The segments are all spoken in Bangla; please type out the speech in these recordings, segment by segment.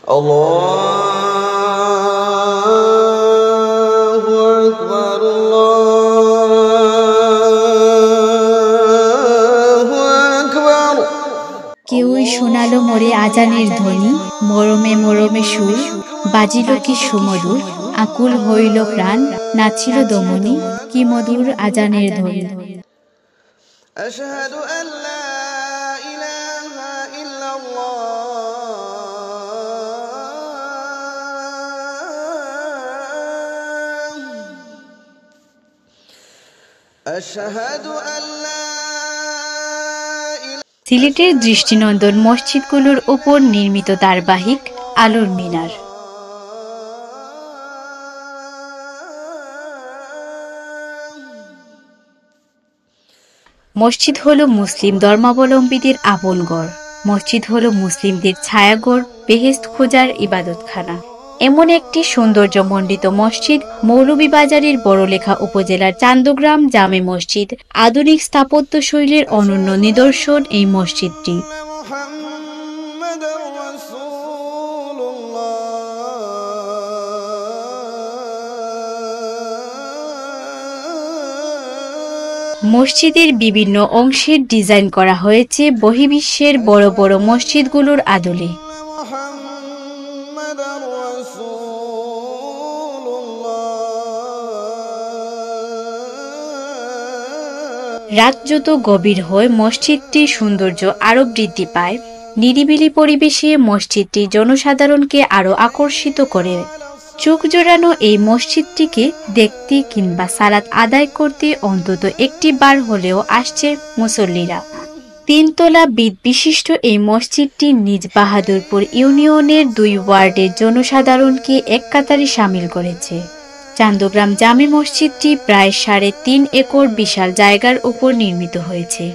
আল্লাহু আকবার, আল্লাহু আকবার। কেউই শোনালো মোরে আজানের ধ্বনি, মরমে মরমে সুর, বাজিল কি সুমধুর, আকুল হইল প্রাণ, নাচিল দমনি, কি মধুর আজানের ধ্বনি। আশহাদু আল্লা ইলাহা ইল্লাল্লাহ, আশহাদু আল্লা। সিলেটের দৃষ্টিনন্দন মসজিদগুলোর উপর নির্মিত ধারাবাহিক আলোর মিনার। মসজিদ হলো মুসলিম ধর্মাবলম্বীদের আপন ঘর। মসজিদ হলো মুসলিমদের ছায়াঘর, বেহেশত খোঁজার ইবাদতখানা। এমন একটি সৌন্দর্যমণ্ডিত মসজিদ মৌলভীবাজারের বড়লেখা উপজেলার চান্দগ্রাম জামে মসজিদ। আধুনিক স্থাপত্য শৈলীর অনন্য নিদর্শন এই মসজিদটি। মসজিদের বিভিন্ন অংশের ডিজাইন করা হয়েছে বহির্বিশ্বের বড় বড় মসজিদগুলোর আদলে। রাত যত গভীর হয় মসজিদটির সৌন্দর্য আরো বৃদ্ধি পায়। নিরিবিলি পরিবেশে মসজিদটি জনসাধারণকে আরো আকর্ষিত করে। চোখ জোড়ানো এই মসজিদটিকে দেখতে কিংবা সালাত আদায় করতে অন্তত একটি বার হলেও আসছে মুসল্লিরা। 3 তলা বিট বিশিষ্ট এই মসজিদটি নিজ বাহাদুরপুর ইউনিয়নের 2 ওয়ার্ডের জনসাধারণকে এক কাতারে শামিল করেছে। চান্দগ্রাম জামে মসজিদটি প্রায় 3.5 একর বিশাল জায়গার উপর নির্মিত হয়েছে।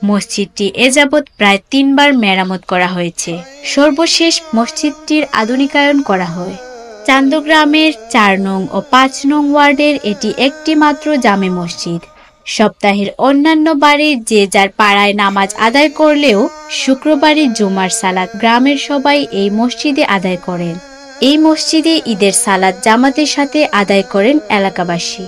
মসজিদটি এ যাবৎ প্রায় 3 বার মেরামত করা হয়েছে। সর্বশেষ মসজিদটির আধুনিকায়ন করা হয়। চান্দগ্রামের 4 নং ও 5 নং ওয়ার্ডের এটি একটি মাত্র জামে মসজিদ। সপ্তাহের অন্যান্য বারে যে যার পাড়ায় নামাজ আদায় করলেও শুক্রবারে জুমার সালাত গ্রামের সবাই এই মসজিদে আদায় করেন। এই মসজিদে ঈদের সালাত জামাতের সাথে আদায় করেন এলাকাবাসী।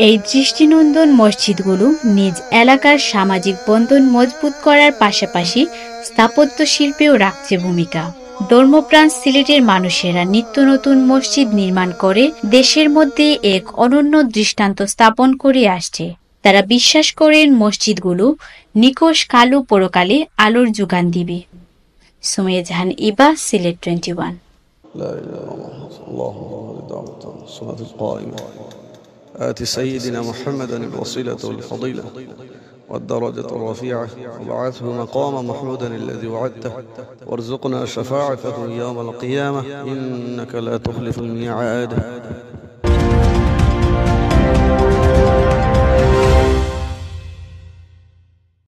এই দৃষ্টিনন্দন মসজিদগুলো নিজ এলাকার সামাজিক বন্ধন মজবুত করার পাশাপাশি স্থাপত্য শিল্পেও রাখছে ভূমিকা। ধর্মপ্রাণ সিলেটের মানুষেরা নিত্য নতুন মসজিদ নির্মাণ করে দেশের মধ্যে এক অনন্য দৃষ্টান্ত স্থাপন করে আসছে। তারা বিশ্বাস করেন মসজিদগুলো নিকশ কালো পরকালে আলোর যোগান দিবে। সুমাইয়া জাহান ইবা, সিলেট 21। آت سيدنا محمدا الوسيلة والفضيلة والدرجة الرفيعة وابعثه مقاما محمودا الذي وعدته وارزقنا شفاعته يوم القيامة إنك لا تخلف الميعاد.